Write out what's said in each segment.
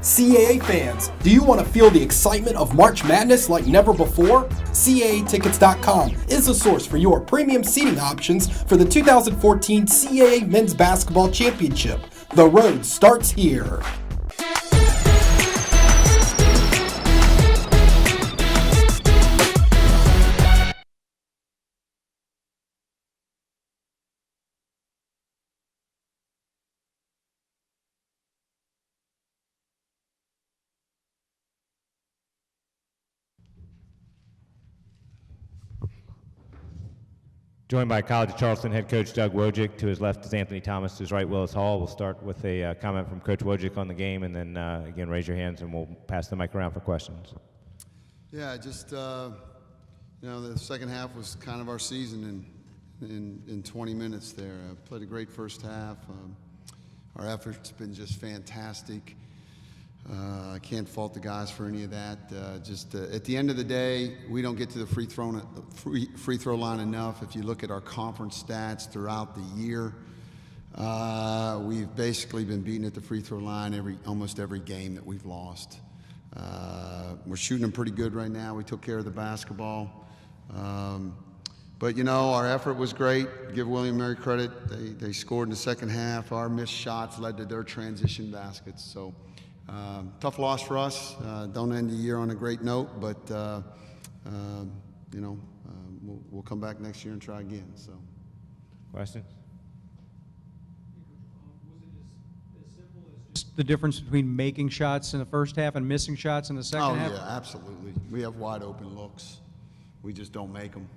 CAA fans, do you want to feel the excitement of March Madness like never before? CAAtickets.com is the source for your premium seating options for the 2014 CAA Men's Basketball Championship. The road starts here. Joined by College of Charleston head coach Doug Wojcik. To his left is Anthony Thomas. To his right, Willis Hall. We'll start with a comment from Coach Wojcik on the game, and then again, raise your hands, and we'll pass the mic around for questions. Yeah, just the second half was kind of our season in 20 minutes there. Played a great first half. Our effort's been just fantastic. I can't fault the guys for any of that. At the end of the day, we don't get to the free throw line enough. If you look at our conference stats throughout the year, we've basically been beaten at the free throw line almost every game that we've lost. We're shooting them pretty good right now. We took care of the basketball. But, our effort was great. Give William & Mary credit. They scored in the second half. Our missed shots led to their transition baskets. So. Tough loss for us. Don't end the year on a great note, but we'll come back next year and try again. So, questions? Was it as simple as just the difference between making shots in the first half and missing shots in the second half? Oh yeah, absolutely. We have wide open looks. We just don't make them.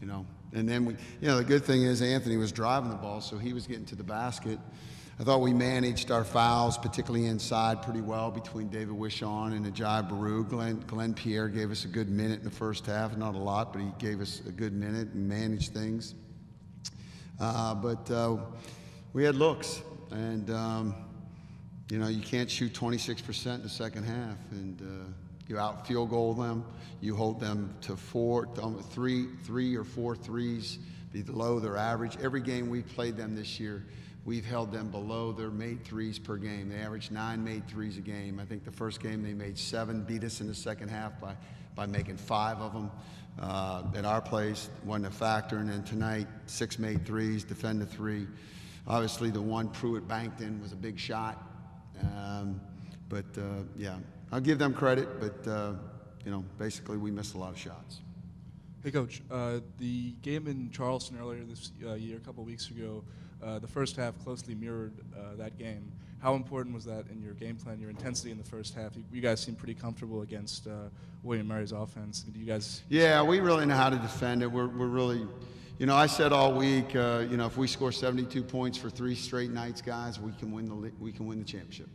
And then the good thing is Anthony was driving the ball, so he was getting to the basket. I thought we managed our fouls, particularly inside, pretty well between David Wishon and Ajayi Baru. Glenn Pierre gave us a good minute in the first half, not a lot, but he gave us a good minute and managed things. But we had looks, and you can't shoot 26% in the second half, and you out field goal them, you hold them to three or four threes below their average. Every game we've played them this year, we've held them below their made threes per game. They averaged 9 made threes a game. I think the first game they made 7, beat us in the second half by making 5 of them. At our place, wasn't a factor. And then tonight, 6 made threes, defend the 3. Obviously, the one Pruitt banked in was a big shot. Yeah, I'll give them credit, but basically we missed a lot of shots. Hey, Coach. The game in Charleston earlier this year, a couple weeks ago, the first half closely mirrored that game. How important was that in your game plan, your intensity in the first half? You guys seem pretty comfortable against William & Mary's offense. Do you guys? Yeah, we really know how to defend it. We're really, I said all week, if we score 72 points for 3 straight nights, guys, we can win the championship.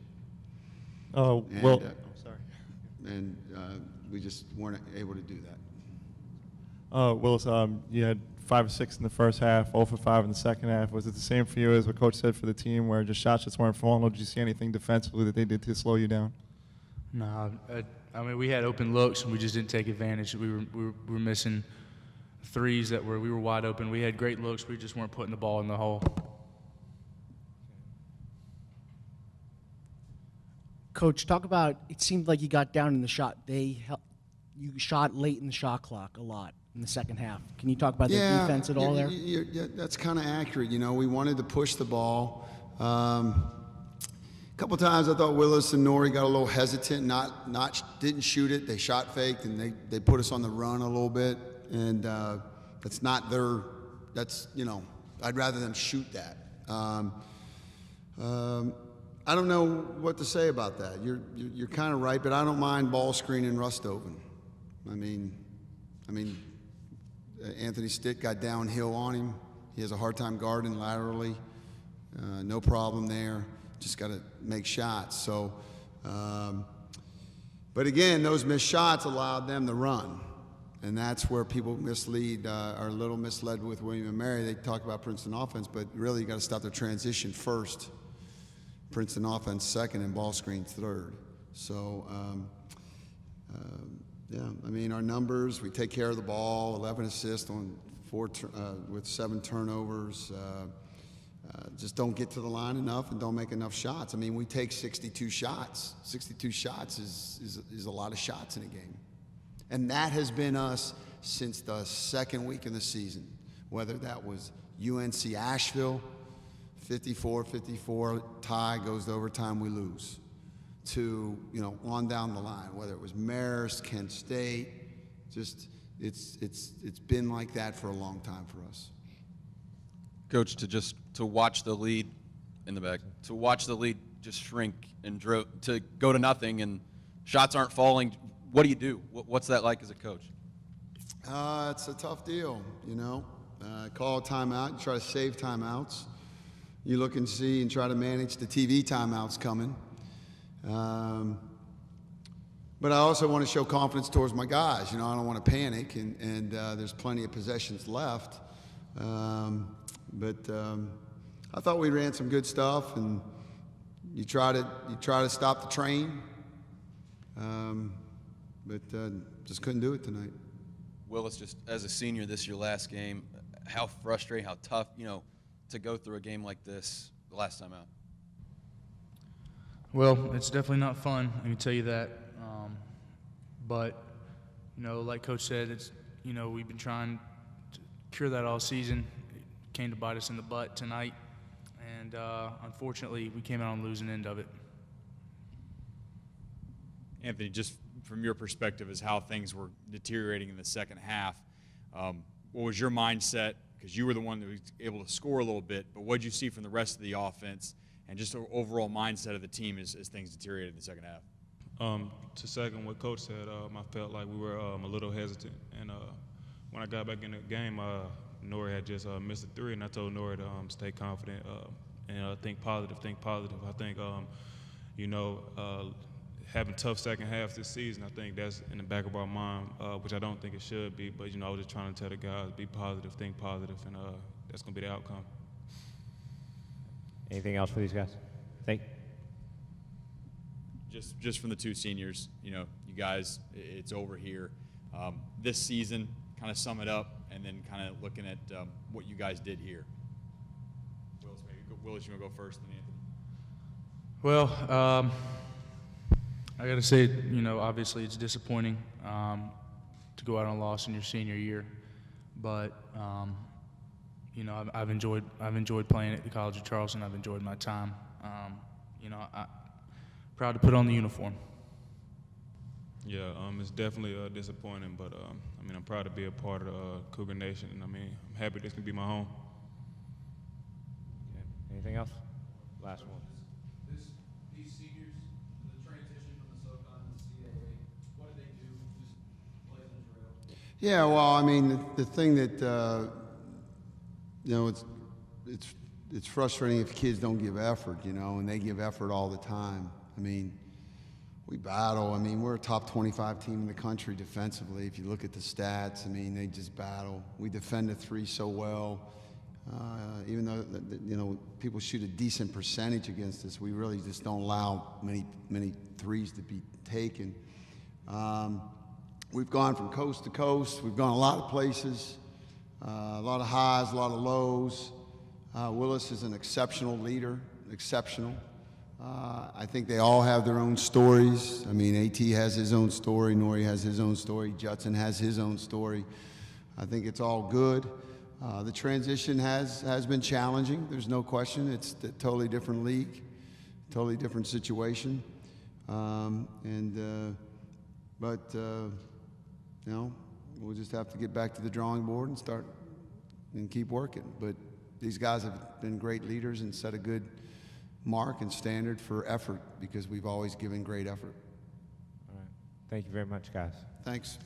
Oh, well, sorry. And we just weren't able to do that. Willis, you had 5 or 6 in the first half, 0 for 5 in the second half. Was it the same for you as what Coach said for the team, where just shots just weren't falling, or did you see anything defensively that they did to slow you down? No, we had open looks and we just didn't take advantage. We were missing threes we were wide open. We had great looks, we just weren't putting the ball in the hole. Coach, talk about, it seemed like you got down in the shot. You shot late in the shot clock a lot in the second half. Can you talk about the defense at all there? Yeah, that's kind of accurate. We wanted to push the ball. A couple times I thought Willis and Nori got a little hesitant, didn't shoot it. They shot faked, and they put us on the run a little bit. And that's not I'd rather them shoot that. I don't know what to say about that. You're kind of right, but I don't mind ball screening Rustoven. I mean, Anthony Stitt got downhill on him. He has a hard time guarding laterally. No problem there. Just got to make shots. So, but again, those missed shots allowed them to run. And that's where people are a little misled with William & Mary. They talk about Princeton offense, but really you got to stop their transition first. Princeton offense second and ball screen third. So, our numbers, we take care of the ball, 11 assists on with 7 turnovers. just don't get to the line enough and don't make enough shots. I mean, we take 62 shots. 62 shots is a lot of shots in a game. And that has been us since the second week of the season, whether that was UNC Asheville, 54-54, tie, goes to overtime, we lose, to, you know, on down the line, whether it was Marist, Kent State, just it's been like that for a long time for us. Coach, to watch the lead in the back, to watch the lead just shrink and to go to nothing and shots aren't falling, what do you do? What's that like as a coach? It's a tough deal, you know. Call a timeout, you try to save timeouts. You look and see and try to manage the TV timeouts coming. But I also want to show confidence towards my guys. You know, I don't want to panic, and there's plenty of possessions left. But I thought we ran some good stuff, and you try to stop the train, but just couldn't do it tonight. Willis, just as a senior, this your last game. How frustrating, how tough, you know, to go through a game like this the last time out? Well, it's definitely not fun, I can tell you that. But, you know, like Coach said, it's, you know, we've been trying to cure that all season. It came to bite us in the butt tonight, and unfortunately, we came out on the losing end of it. Anthony, just from your perspective as how things were deteriorating in the second half, what was your mindset? Because you were the one that was able to score a little bit, but what did you see from the rest of the offense and just the overall mindset of the team as things deteriorated in the second half? To second what Coach said, I felt like we were a little hesitant. And when I got back in the game, Nori had just missed a three, and I told Nori to stay confident and think positive. I think, you know, having tough second halves this season, I think that's in the back of our mind, which I don't think it should be. But, you know, I was just trying to tell the guys, be positive, think positive, and that's going to be the outcome. Anything else for these guys? Thank you. Just from the two seniors, you know, you guys, it's over here. This season, kind of sum it up, and then kind of looking at what you guys did here. Willis, you want to go first, then Anthony? Well, I got to say, you know, obviously it's disappointing to go out on a loss in your senior year, but you know, I've enjoyed playing at the College of Charleston. I've enjoyed my time. You know, I'm proud to put on the uniform. Yeah, it's definitely disappointing, but I mean, I'm proud to be a part of Cougar Nation, and I mean, I'm happy this can be my home. Okay. Anything else? Last one. These seniors, the transition from the SoCon to the CAA, what do they do? Just play the drill? Yeah, well, I mean, the thing that you know, it's frustrating if kids don't give effort, you know, and they give effort all the time. I mean, we battle. I mean, we're a top 25 team in the country defensively. If you look at the stats, I mean, they just battle. We defend the three so well. Even though, you know, people shoot a decent percentage against us, we really just don't allow many threes to be taken. We've gone from coast to coast. We've gone a lot of places, a lot of highs, a lot of lows. Willis is an exceptional leader, exceptional. I think they all have their own stories. I mean, AT has his own story, Nori has his own story, Judson has his own story. I think it's all good. The transition has been challenging. There's no question. It's a totally different league, totally different situation. But you know, we'll just have to get back to the drawing board and start and keep working. But these guys have been great leaders and set a good mark and standard for effort because we've always given great effort. All right. Thank you very much, guys. Thanks.